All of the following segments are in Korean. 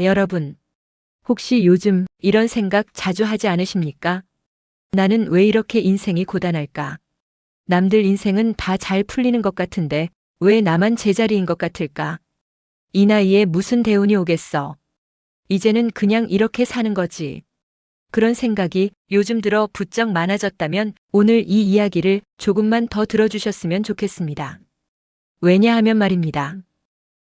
여러분, 혹시 요즘 이런 생각 자주 하지 않으십니까? 나는 왜 이렇게 인생이 고단할까? 남들 인생은 다 잘 풀리는 것 같은데 왜 나만 제자리인 것 같을까? 이 나이에 무슨 대운이 오겠어? 이제는 그냥 이렇게 사는 거지. 그런 생각이 요즘 들어 부쩍 많아졌다면 오늘 이 이야기를 조금만 더 들어주셨으면 좋겠습니다. 왜냐하면 말입니다.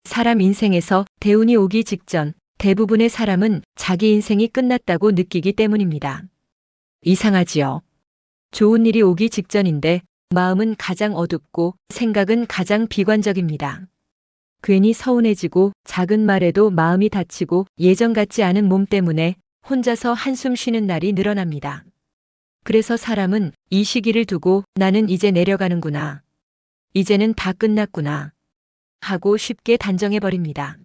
사람 인생에서 대운이 오기 직전 대부분의 사람은 자기 인생이 끝났다고 느끼기 때문입니다. 이상하지요? 좋은 일이 오기 직전인데 마음은 가장 어둡고 생각은 가장 비관적입니다. 괜히 서운해지고 작은 말에도 마음이 다치고 예전 같지 않은 몸 때문에 혼자서 한숨 쉬는 날이 늘어납니다. 그래서 사람은 이 시기를 두고 나는 이제 내려가는구나. 이제는 다 끝났구나. 하고 쉽게 단정해버립니다.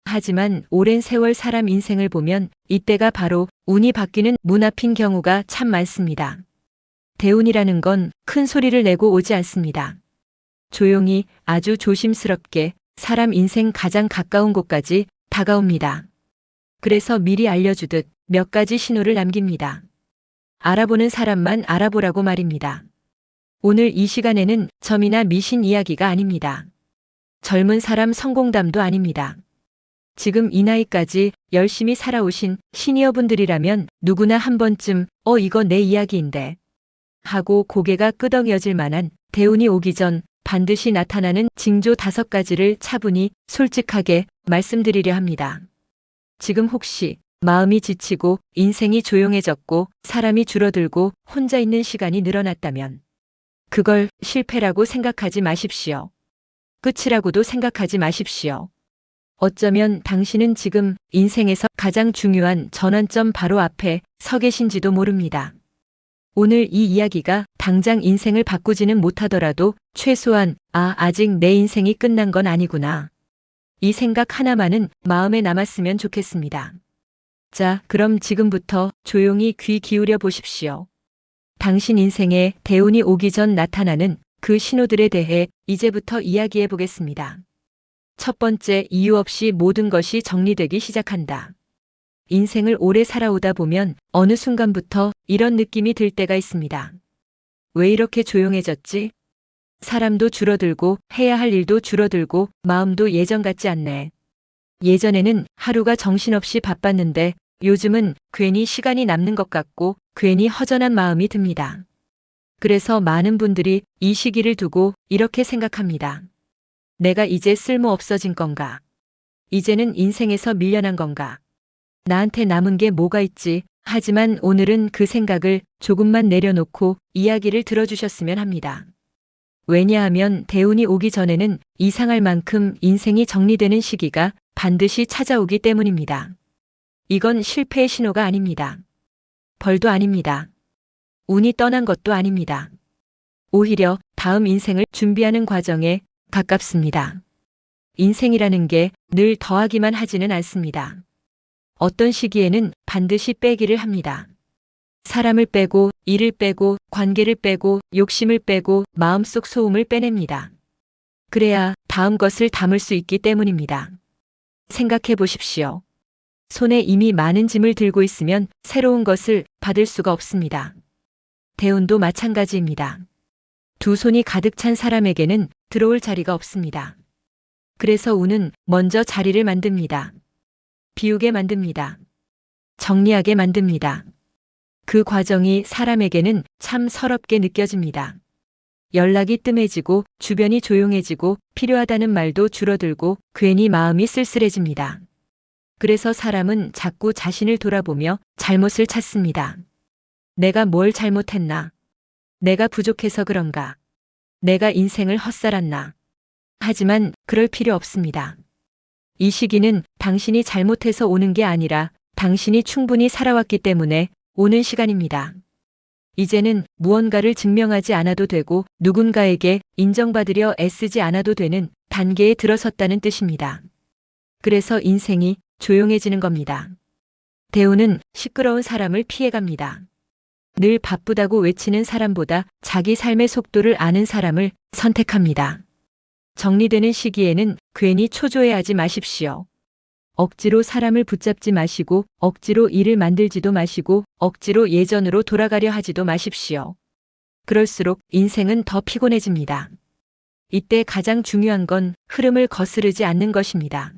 하지만 오랜 세월 사람 인생을 보면 이때가 바로 운이 바뀌는 문 앞인 경우가 참 많습니다. 대운이라는 건 큰 소리를 내고 오지 않습니다. 조용히 아주 조심스럽게 사람 인생 가장 가까운 곳까지 다가옵니다. 그래서 미리 알려주듯 몇 가지 신호를 남깁니다. 알아보는 사람만 알아보라고 말입니다. 오늘 이 시간에는 점이나 미신 이야기가 아닙니다. 젊은 사람 성공담도 아닙니다. 지금 이 나이까지 열심히 살아오신 시니어분들이라면 누구나 한 번쯤 이거 내 이야기인데 하고 고개가 끄덕여질 만한 대운이 오기 전 반드시 나타나는 징조 5가지를 차분히 솔직하게 말씀드리려 합니다. 지금 혹시 마음이 지치고 인생이 조용해졌고 사람이 줄어들고 혼자 있는 시간이 늘어났다면 그걸 실패라고 생각하지 마십시오. 끝이라고도 생각하지 마십시오. 어쩌면 당신은 지금 인생에서 가장 중요한 전환점 바로 앞에 서 계신지도 모릅니다. 오늘 이 이야기가 당장 인생을 바꾸지는 못하더라도 최소한 아직 내 인생이 끝난 건 아니구나. 이 생각 하나만은 마음에 남았으면 좋겠습니다. 자, 그럼 지금부터 조용히 귀 기울여 보십시오. 당신 인생에 대운이 오기 전 나타나는 그 신호들에 대해 이제부터 이야기해 보겠습니다. 첫 번째, 이유 없이 모든 것이 정리되기 시작한다. 인생을 오래 살아오다 보면 어느 순간부터 이런 느낌이 들 때가 있습니다. 왜 이렇게 조용해졌지? 사람도 줄어들고 해야 할 일도 줄어들고 마음도 예전 같지 않네. 예전에는 하루가 정신없이 바빴는데 요즘은 괜히 시간이 남는 것 같고 괜히 허전한 마음이 듭니다. 그래서 많은 분들이 이 시기를 두고 이렇게 생각합니다. 내가 이제 쓸모 없어진 건가? 이제는 인생에서 밀려난 건가? 나한테 남은 게 뭐가 있지? 하지만 오늘은 그 생각을 조금만 내려놓고 이야기를 들어주셨으면 합니다. 왜냐하면 대운이 오기 전에는 이상할 만큼 인생이 정리되는 시기가 반드시 찾아오기 때문입니다. 이건 실패의 신호가 아닙니다. 벌도 아닙니다. 운이 떠난 것도 아닙니다. 오히려 다음 인생을 준비하는 과정에 가깝습니다. 인생이라는 게 늘 더하기만 하지는 않습니다. 어떤 시기에는 반드시 빼기를 합니다. 사람을 빼고 일을 빼고 관계를 빼고 욕심을 빼고 마음속 소음을 빼냅니다. 그래야 다음 것을 담을 수 있기 때문입니다. 생각해 보십시오. 손에 이미 많은 짐을 들고 있으면 새로운 것을 받을 수가 없습니다. 대운도 마찬가지입니다. 두 손이 가득 찬 사람에게는 들어올 자리가 없습니다. 그래서 운은 먼저 자리를 만듭니다. 비우게 만듭니다. 정리하게 만듭니다. 그 과정이 사람에게는 참 서럽게 느껴집니다. 연락이 뜸해지고 주변이 조용해지고 필요하다는 말도 줄어들고 괜히 마음이 쓸쓸해집니다. 그래서 사람은 자꾸 자신을 돌아보며 잘못을 찾습니다. 내가 뭘 잘못했나? 내가 부족해서 그런가? 내가 인생을 헛살았나? 하지만 그럴 필요 없습니다. 이 시기는 당신이 잘못해서 오는 게 아니라 당신이 충분히 살아왔기 때문에 오는 시간입니다. 이제는 무언가를 증명하지 않아도 되고 누군가에게 인정받으려 애쓰지 않아도 되는 단계에 들어섰다는 뜻입니다. 그래서 인생이 조용해지는 겁니다. 대운은 시끄러운 사람을 피해갑니다. 늘 바쁘다고 외치는 사람보다 자기 삶의 속도를 아는 사람을 선택합니다. 정리되는 시기에는 괜히 초조해하지 마십시오. 억지로 사람을 붙잡지 마시고 억지로 일을 만들지도 마시고 억지로 예전으로 돌아가려 하지도 마십시오. 그럴수록 인생은 더 피곤해집니다. 이때 가장 중요한 건 흐름을 거스르지 않는 것입니다.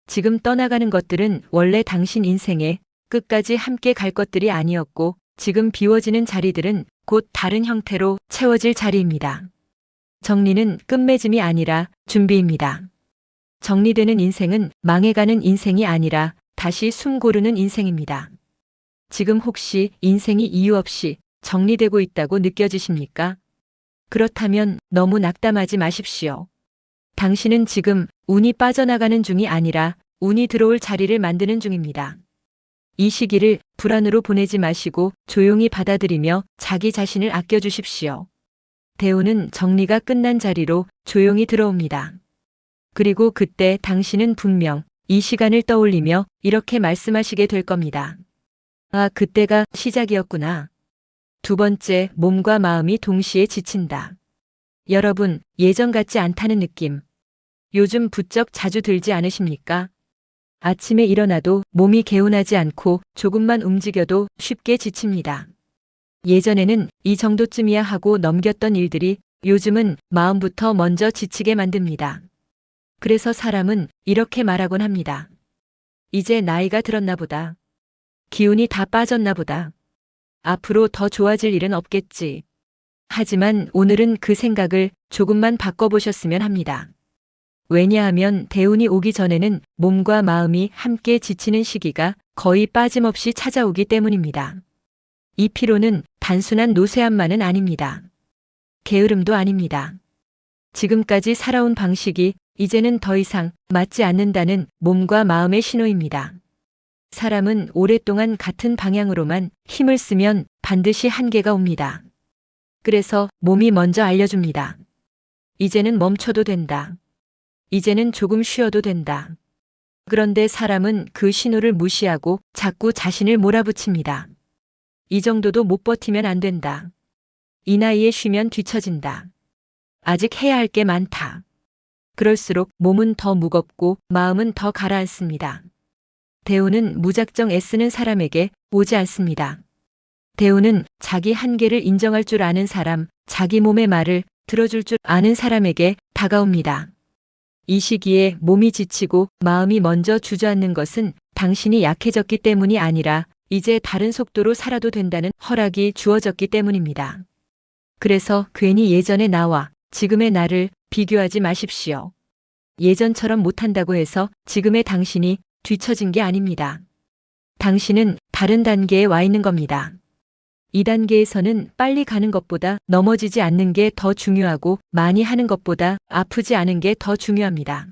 지금 떠나가는 것들은 원래 당신 인생에 끝까지 함께 갈 것들이 아니었고 지금 비워지는 자리들은 곧 다른 형태로 채워질 자리입니다. 정리는 끝맺음이 아니라 준비입니다. 정리되는 인생은 망해가는 인생이 아니라 다시 숨 고르는 인생입니다. 지금 혹시 인생이 이유 없이 정리되고 있다고 느껴지십니까? 그렇다면 너무 낙담하지 마십시오. 당신은 지금 운이 빠져나가는 중이 아니라 운이 들어올 자리를 만드는 중입니다. 이 시기를 불안으로 보내지 마시고 조용히 받아들이며 자기 자신을 아껴주십시오. 대운은 정리가 끝난 자리로 조용히 들어옵니다. 그리고 그때 당신은 분명 이 시간을 떠올리며 이렇게 말씀하시게 될 겁니다. 아, 그때가 시작이었구나. 두 번째, 몸과 마음이 동시에 지친다. 여러분, 예전 같지 않다는 느낌. 요즘 부쩍 자주 들지 않으십니까? 아침에 일어나도 몸이 개운하지 않고 조금만 움직여도 쉽게 지칩니다. 예전에는 이 정도쯤이야 하고 넘겼던 일들이 요즘은 마음부터 먼저 지치게 만듭니다. 그래서 사람은 이렇게 말하곤 합니다. 이제 나이가 들었나 보다. 기운이 다 빠졌나 보다. 앞으로 더 좋아질 일은 없겠지. 하지만 오늘은 그 생각을 조금만 바꿔보셨으면 합니다. 왜냐하면 대운이 오기 전에는 몸과 마음이 함께 지치는 시기가 거의 빠짐없이 찾아오기 때문입니다. 이 피로는 단순한 노쇠함만은 아닙니다. 게으름도 아닙니다. 지금까지 살아온 방식이 이제는 더 이상 맞지 않는다는 몸과 마음의 신호입니다. 사람은 오랫동안 같은 방향으로만 힘을 쓰면 반드시 한계가 옵니다. 그래서 몸이 먼저 알려줍니다. 이제는 멈춰도 된다. 이제는 조금 쉬어도 된다. 그런데 사람은 그 신호를 무시하고 자꾸 자신을 몰아붙입니다. 이 정도도 못 버티면 안 된다. 이 나이에 쉬면 뒤처진다. 아직 해야 할 게 많다. 그럴수록 몸은 더 무겁고 마음은 더 가라앉습니다. 대운은 무작정 애쓰는 사람에게 오지 않습니다. 대운은 자기 한계를 인정할 줄 아는 사람, 자기 몸의 말을 들어줄 줄 아는 사람에게 다가옵니다. 이 시기에 몸이 지치고 마음이 먼저 주저앉는 것은 당신이 약해졌기 때문이 아니라 이제 다른 속도로 살아도 된다는 허락이 주어졌기 때문입니다. 그래서 괜히 예전의 나와 지금의 나를 비교하지 마십시오. 예전처럼 못한다고 해서 지금의 당신이 뒤처진 게 아닙니다. 당신은 다른 단계에 와 있는 겁니다. 이 단계에서는 빨리 가는 것보다 넘어지지 않는 게 더 중요하고 많이 하는 것보다 아프지 않은 게 더 중요합니다.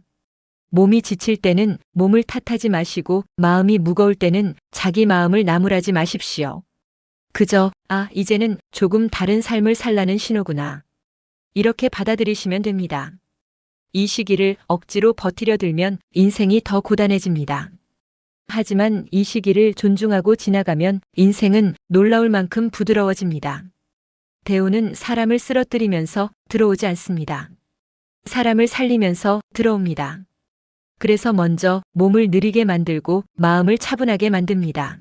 몸이 지칠 때는 몸을 탓하지 마시고 마음이 무거울 때는 자기 마음을 나무라지 마십시오. 그저 이제는 조금 다른 삶을 살라는 신호구나. 이렇게 받아들이시면 됩니다. 이 시기를 억지로 버티려 들면 인생이 더 고단해집니다. 하지만 이 시기를 존중하고 지나가면 인생은 놀라울 만큼 부드러워집니다. 대운은 사람을 쓰러뜨리면서 들어오지 않습니다. 사람을 살리면서 들어옵니다. 그래서 먼저 몸을 느리게 만들고 마음을 차분하게 만듭니다.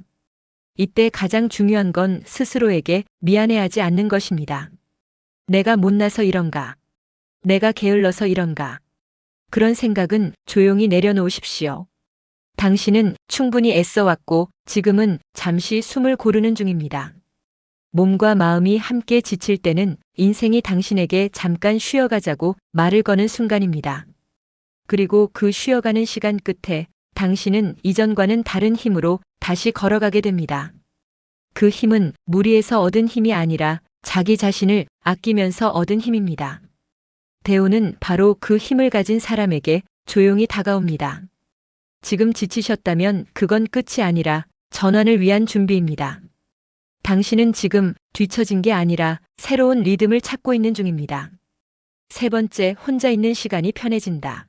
이때 가장 중요한 건 스스로에게 미안해하지 않는 것입니다. 내가 못나서 이런가? 내가 게을러서 이런가? 그런 생각은 조용히 내려놓으십시오. 당신은 충분히 애써왔고 지금은 잠시 숨을 고르는 중입니다. 몸과 마음이 함께 지칠 때는 인생이 당신에게 잠깐 쉬어가자고 말을 거는 순간입니다. 그리고 그 쉬어가는 시간 끝에 당신은 이전과는 다른 힘으로 다시 걸어가게 됩니다. 그 힘은 무리해서 얻은 힘이 아니라 자기 자신을 아끼면서 얻은 힘입니다. 대운은 바로 그 힘을 가진 사람에게 조용히 다가옵니다. 지금 지치셨다면 그건 끝이 아니라 전환을 위한 준비입니다. 당신은 지금 뒤처진 게 아니라 새로운 리듬을 찾고 있는 중입니다. 세 번째, 혼자 있는 시간이 편해진다.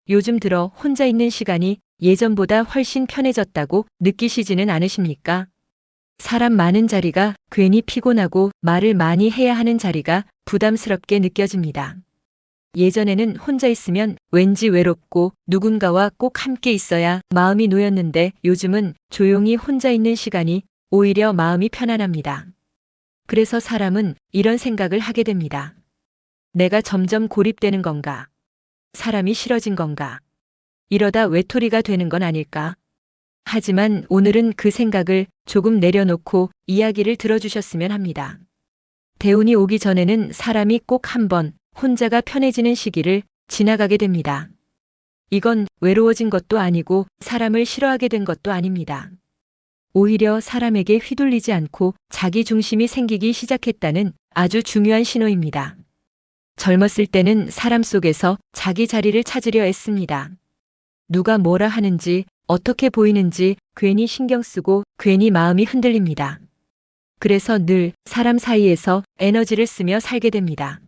요즘 들어 혼자 있는 시간이 예전보다 훨씬 편해졌다고 느끼시지는 않으십니까? 사람 많은 자리가 괜히 피곤하고 말을 많이 해야 하는 자리가 부담스럽게 느껴집니다. 예전에는 혼자 있으면 왠지 외롭고 누군가와 꼭 함께 있어야 마음이 놓였는데 요즘은 조용히 혼자 있는 시간이 오히려 마음이 편안합니다. 그래서 사람은 이런 생각을 하게 됩니다. 내가 점점 고립되는 건가? 사람이 싫어진 건가? 이러다 외톨이가 되는 건 아닐까? 하지만 오늘은 그 생각을 조금 내려놓고 이야기를 들어주셨으면 합니다. 대운이 오기 전에는 사람이 꼭 한번 혼자가 편해지는 시기를 지나가게 됩니다. 이건 외로워진 것도 아니고 사람을 싫어하게 된 것도 아닙니다. 오히려 사람에게 휘둘리지 않고 자기 중심이 생기기 시작했다는 아주 중요한 신호입니다. 젊었을 때는 사람 속에서 자기 자리를 찾으려 애씁니다. 누가 뭐라 하는지, 어떻게 보이는지 괜히 신경 쓰고 괜히 마음이 흔들립니다. 그래서 늘 사람 사이에서 에너지를 쓰며 살게 됩니다.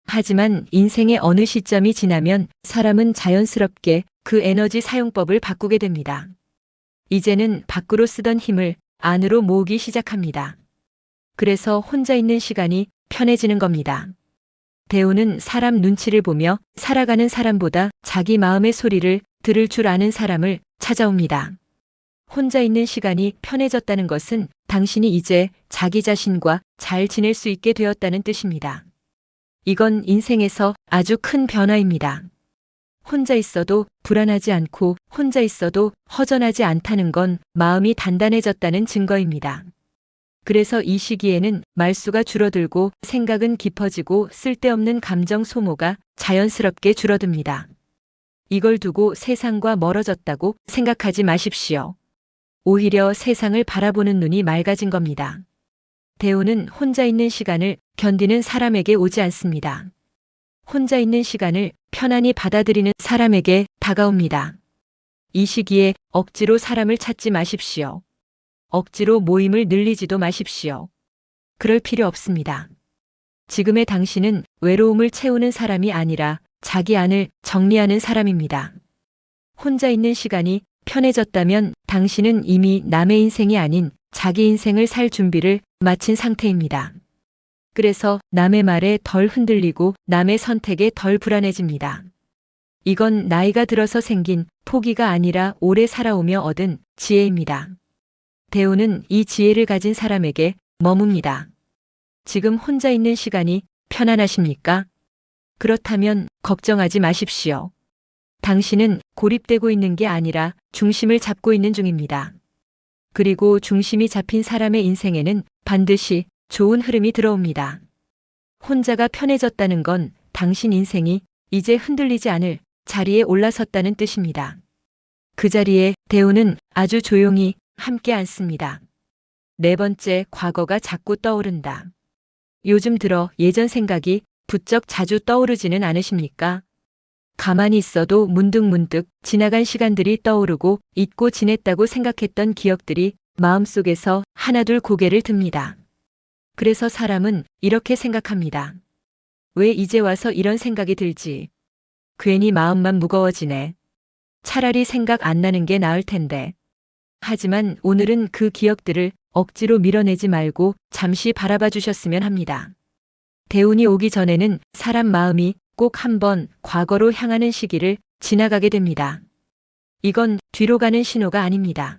하지만 인생의 어느 시점이 지나면 사람은 자연스럽게 그 에너지 사용법을 바꾸게 됩니다. 이제는 밖으로 쓰던 힘을 안으로 모으기 시작합니다. 그래서 혼자 있는 시간이 편해지는 겁니다. 대우는 사람 눈치를 보며 살아가는 사람보다 자기 마음의 소리를 들을 줄 아는 사람을 찾아옵니다. 혼자 있는 시간이 편해졌다는 것은 당신이 이제 자기 자신과 잘 지낼 수 있게 되었다는 뜻입니다. 이건 인생에서 아주 큰 변화입니다. 혼자 있어도 불안하지 않고 혼자 있어도 허전하지 않다는 건 마음이 단단해졌다는 증거입니다. 그래서 이 시기에는 말수가 줄어들고 생각은 깊어지고 쓸데없는 감정 소모가 자연스럽게 줄어듭니다. 이걸 두고 세상과 멀어졌다고 생각하지 마십시오. 오히려 세상을 바라보는 눈이 맑아진 겁니다. 대우는 혼자 있는 시간을 견디는 사람에게 오지 않습니다. 혼자 있는 시간을 편안히 받아들이는 사람에게 다가옵니다. 이 시기에 억지로 사람을 찾지 마십시오. 억지로 모임을 늘리지도 마십시오. 그럴 필요 없습니다. 지금의 당신은 외로움을 채우는 사람이 아니라 자기 안을 정리하는 사람입니다. 혼자 있는 시간이 편해졌다면 당신은 이미 남의 인생이 아닌 자기 인생을 살 준비를 마친 상태입니다. 그래서 남의 말에 덜 흔들리고 남의 선택에 덜 불안해집니다. 이건 나이가 들어서 생긴 포기가 아니라 오래 살아오며 얻은 지혜입니다. 대우는 이 지혜를 가진 사람에게 머뭅니다. 지금 혼자 있는 시간이 편안하십니까? 그렇다면 걱정하지 마십시오. 당신은 고립되고 있는 게 아니라 중심을 잡고 있는 중입니다. 그리고 중심이 잡힌 사람의 인생에는 반드시 좋은 흐름이 들어옵니다. 혼자가 편해졌다는 건 당신 인생이 이제 흔들리지 않을 자리에 올라섰다는 뜻입니다. 그 자리에 대우는 아주 조용히 함께 앉습니다. 네 번째, 과거가 자꾸 떠오른다. 요즘 들어 예전 생각이 부쩍 자주 떠오르지는 않으십니까? 가만히 있어도 문득문득 지나간 시간들이 떠오르고 잊고 지냈다고 생각했던 기억들이 마음속에서 하나둘 고개를 듭니다. 그래서 사람은 이렇게 생각합니다. 왜 이제 와서 이런 생각이 들지? 괜히 마음만 무거워지네. 차라리 생각 안 나는 게 나을 텐데. 하지만 오늘은 그 기억들을 억지로 밀어내지 말고 잠시 바라봐 주셨으면 합니다. 대운이 오기 전에는 사람 마음이 꼭 한번 과거로 향하는 시기를 지나가게 됩니다. 이건 뒤로 가는 신호가 아닙니다.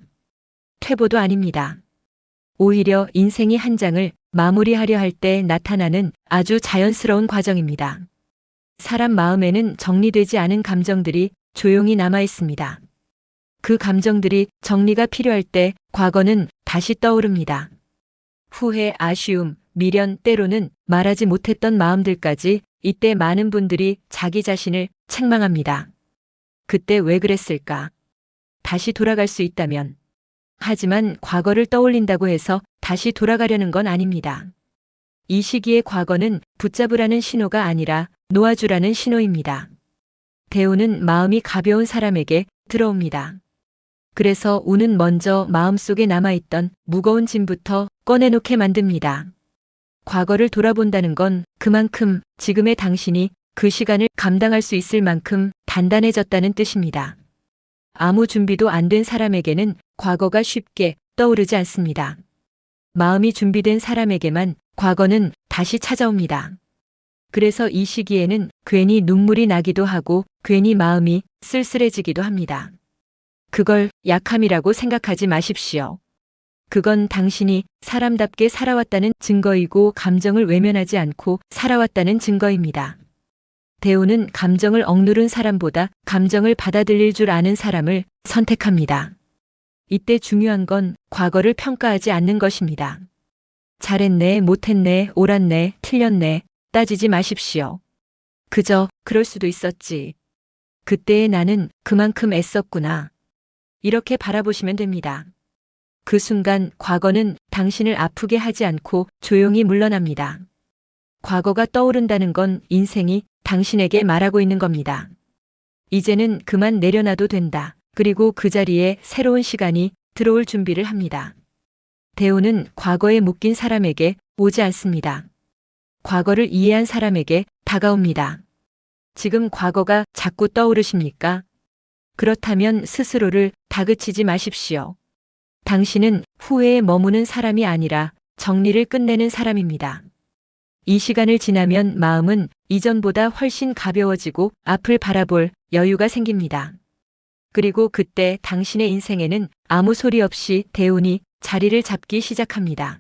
퇴보도 아닙니다. 오히려 인생이 한 장을 마무리하려 할 때 나타나는 아주 자연스러운 과정입니다. 사람 마음에는 정리되지 않은 감정들이 조용히 남아 있습니다. 그 감정들이 정리가 필요할 때 과거는 다시 떠오릅니다. 후회, 아쉬움, 미련, 때로는 말하지 못했던 마음들까지 이때 많은 분들이 자기 자신을 책망합니다. 그때 왜 그랬을까? 다시 돌아갈 수 있다면. 하지만 과거를 떠올린다고 해서 다시 돌아가려는 건 아닙니다. 이 시기의 과거는 붙잡으라는 신호가 아니라 놓아주라는 신호입니다. 대우는 마음이 가벼운 사람에게 들어옵니다. 그래서 운은 먼저 마음속에 남아있던 무거운 짐부터 꺼내놓게 만듭니다. 과거를 돌아본다는 건 그만큼 지금의 당신이 그 시간을 감당할 수 있을 만큼 단단해졌다는 뜻입니다. 아무 준비도 안 된 사람에게는 과거가 쉽게 떠오르지 않습니다. 마음이 준비된 사람에게만 과거는 다시 찾아옵니다. 그래서 이 시기에는 괜히 눈물이 나기도 하고 괜히 마음이 쓸쓸해지기도 합니다. 그걸 약함이라고 생각하지 마십시오. 그건 당신이 사람답게 살아왔다는 증거이고 감정을 외면하지 않고 살아왔다는 증거입니다. 대우는 감정을 억누른 사람보다 감정을 받아들일 줄 아는 사람을 선택합니다. 이때 중요한 건 과거를 평가하지 않는 것입니다. 잘했네, 못했네, 옳았네, 틀렸네 따지지 마십시오. 그저 그럴 수도 있었지. 그때의 나는 그만큼 애썼구나. 이렇게 바라보시면 됩니다. 그 순간 과거는 당신을 아프게 하지 않고 조용히 물러납니다. 과거가 떠오른다는 건 인생이 당신에게 말하고 있는 겁니다. 이제는 그만 내려놔도 된다. 그리고 그 자리에 새로운 시간이 들어올 준비를 합니다. 대우는 과거에 묶인 사람에게 오지 않습니다. 과거를 이해한 사람에게 다가옵니다. 지금 과거가 자꾸 떠오르십니까? 그렇다면 스스로를 다그치지 마십시오. 당신은 후회에 머무는 사람이 아니라 정리를 끝내는 사람입니다. 이 시간을 지나면 마음은 이전보다 훨씬 가벼워지고 앞을 바라볼 여유가 생깁니다. 그리고 그때 당신의 인생에는 아무 소리 없이 대운이 자리를 잡기 시작합니다.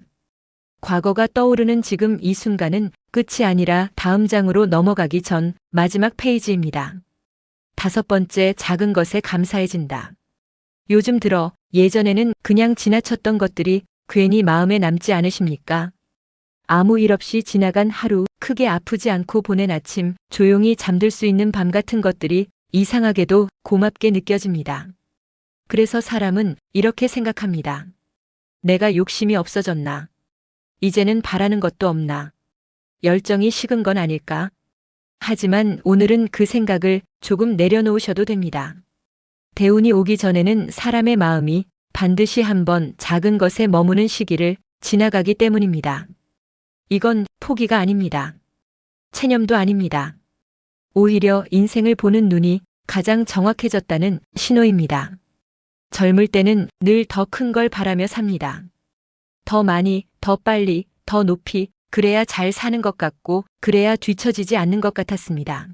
과거가 떠오르는 지금 이 순간은 끝이 아니라 다음 장으로 넘어가기 전 마지막 페이지입니다. 5번째, 작은 것에 감사해진다. 요즘 들어 예전에는 그냥 지나쳤던 것들이 괜히 마음에 남지 않으십니까? 아무 일 없이 지나간 하루, 크게 아프지 않고 보낸 아침, 조용히 잠들 수 있는 밤 같은 것들이 이상하게도 고맙게 느껴집니다. 그래서 사람은 이렇게 생각합니다. 내가 욕심이 없어졌나? 이제는 바라는 것도 없나? 열정이 식은 건 아닐까? 하지만 오늘은 그 생각을 조금 내려놓으셔도 됩니다. 대운이 오기 전에는 사람의 마음이 반드시 한번 작은 것에 머무는 시기를 지나가기 때문입니다. 이건 포기가 아닙니다. 체념도 아닙니다. 오히려 인생을 보는 눈이 가장 정확해졌다는 신호입니다. 젊을 때는 늘 더 큰 걸 바라며 삽니다. 더 많이, 더 빨리, 더 높이, 그래야 잘 사는 것 같고 그래야 뒤처지지 않는 것 같았습니다.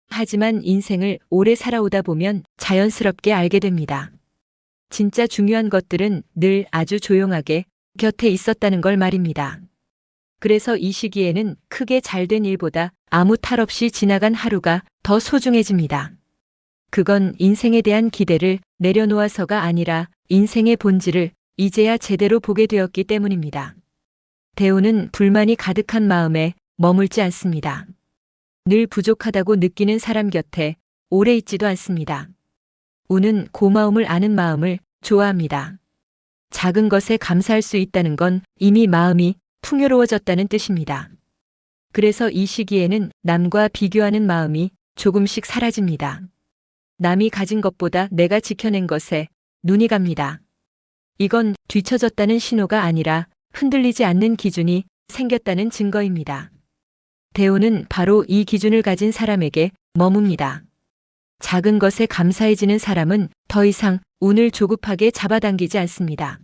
하지만 인생을 오래 살아오다 보면 자연스럽게 알게 됩니다. 진짜 중요한 것들은 늘 아주 조용하게 곁에 있었다는 걸 말입니다. 그래서 이 시기에는 크게 잘된 일보다 아무 탈 없이 지나간 하루가 더 소중해집니다. 그건 인생에 대한 기대를 내려놓아서가 아니라 인생의 본질을 이제야 제대로 보게 되었기 때문입니다. 대우는 불만이 가득한 마음에 머물지 않습니다. 늘 부족하다고 느끼는 사람 곁에 오래 있지도 않습니다. 운은 고마움을 아는 마음을 좋아합니다. 작은 것에 감사할 수 있다는 건 이미 마음이 풍요로워졌다는 뜻입니다. 그래서 이 시기에는 남과 비교하는 마음이 조금씩 사라집니다. 남이 가진 것보다 내가 지켜낸 것에 눈이 갑니다. 이건 뒤처졌다는 신호가 아니라 흔들리지 않는 기준이 생겼다는 증거입니다. 대우는 바로 이 기준을 가진 사람에게 머뭅니다. 작은 것에 감사해지는 사람은 더 이상 운을 조급하게 잡아당기지 않습니다.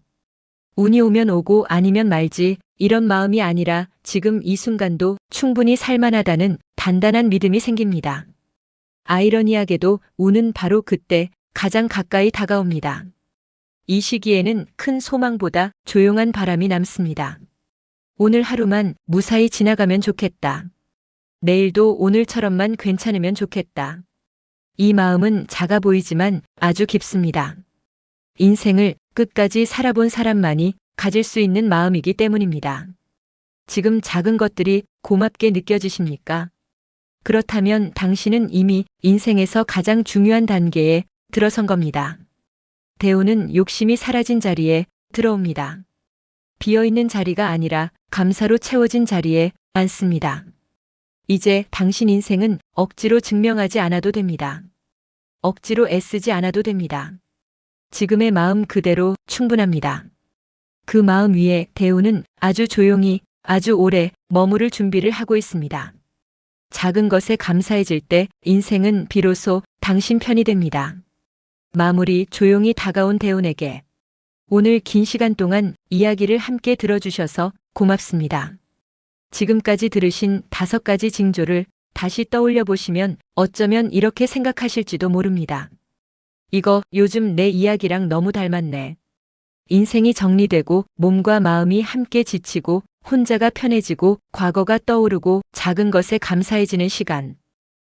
운이 오면 오고 아니면 말지 이런 마음이 아니라 지금 이 순간도 충분히 살만하다는 단단한 믿음이 생깁니다. 아이러니하게도 운은 바로 그때 가장 가까이 다가옵니다. 이 시기에는 큰 소망보다 조용한 바람이 남습니다. 오늘 하루만 무사히 지나가면 좋겠다. 내일도 오늘처럼만 괜찮으면 좋겠다. 이 마음은 작아 보이지만 아주 깊습니다. 인생을 끝까지 살아본 사람만이 가질 수 있는 마음이기 때문입니다. 지금 작은 것들이 고맙게 느껴지십니까? 그렇다면 당신은 이미 인생에서 가장 중요한 단계에 들어선 겁니다. 대우는 욕심이 사라진 자리에 들어옵니다. 비어있는 자리가 아니라 감사로 채워진 자리에 앉습니다. 이제 당신 인생은 억지로 증명하지 않아도 됩니다. 억지로 애쓰지 않아도 됩니다. 지금의 마음 그대로 충분합니다. 그 마음 위에 대우는 아주 조용히 아주 오래 머무를 준비를 하고 있습니다. 작은 것에 감사해질 때 인생은 비로소 당신 편이 됩니다. 마무리 조용히 다가온 대운에게 오늘 긴 시간 동안 이야기를 함께 들어주셔서 고맙습니다. 지금까지 들으신 5가지 징조를 다시 떠올려 보시면 어쩌면 이렇게 생각하실지도 모릅니다. 이거 요즘 내 이야기랑 너무 닮았네. 인생이 정리되고 몸과 마음이 함께 지치고 혼자가 편해지고 과거가 떠오르고 작은 것에 감사해지는 시간.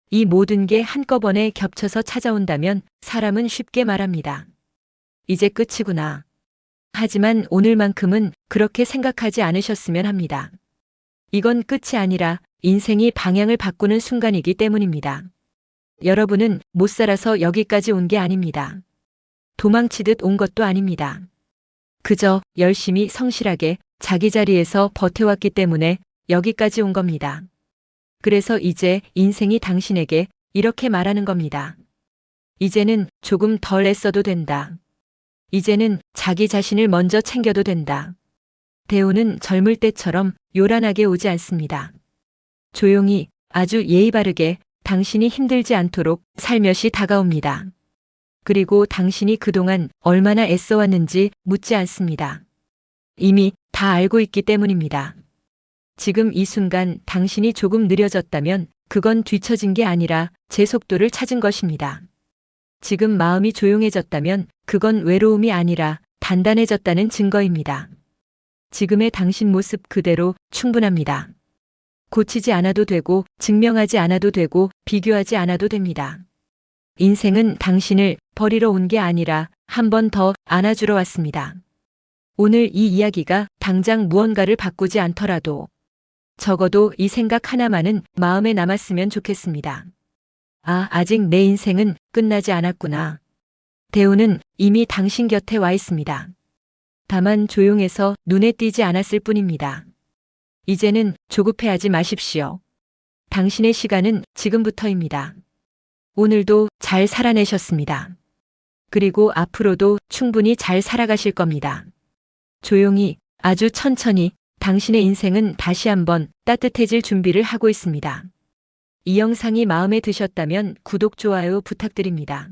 이 모든 게 한꺼번에 겹쳐서 찾아온다면 사람은 쉽게 말합니다. 이제 끝이구나. 하지만 오늘만큼은 그렇게 생각하지 않으셨으면 합니다. 이건 끝이 아니라 인생이 방향을 바꾸는 순간이기 때문입니다. 여러분은 못 살아서 여기까지 온 게 아닙니다. 도망치듯 온 것도 아닙니다. 그저 열심히 성실하게 자기 자리에서 버텨왔기 때문에 여기까지 온 겁니다. 그래서 이제 인생이 당신에게 이렇게 말하는 겁니다. 이제는 조금 덜 애써도 된다. 이제는 자기 자신을 먼저 챙겨도 된다. 대우는 젊을 때처럼 요란하게 오지 않습니다. 조용히 아주 예의 바르게 당신이 힘들지 않도록 살며시 다가옵니다. 그리고 당신이 그동안 얼마나 애써왔는지 묻지 않습니다. 이미 다 알고 있기 때문입니다. 지금 이 순간 당신이 조금 느려졌다면 그건 뒤처진 게 아니라 제 속도를 찾은 것입니다. 지금 마음이 조용해졌다면 그건 외로움이 아니라 단단해졌다는 증거입니다. 지금의 당신 모습 그대로 충분합니다. 고치지 않아도 되고 증명하지 않아도 되고 비교하지 않아도 됩니다. 인생은 당신을 버리러 온 게 아니라 한 번 더 안아주러 왔습니다. 오늘 이 이야기가 당장 무언가를 바꾸지 않더라도 적어도 이 생각 하나만은 마음에 남았으면 좋겠습니다. 아, 아직 내 인생은 끝나지 않았구나. 대우는 이미 당신 곁에 와 있습니다. 다만 조용해서 눈에 띄지 않았을 뿐입니다. 이제는 조급해하지 마십시오. 당신의 시간은 지금부터입니다. 오늘도 잘 살아내셨습니다. 그리고 앞으로도 충분히 잘 살아가실 겁니다. 조용히, 아주 천천히 당신의 인생은 다시 한번 따뜻해질 준비를 하고 있습니다. 이 영상이 마음에 드셨다면 구독, 좋아요 부탁드립니다.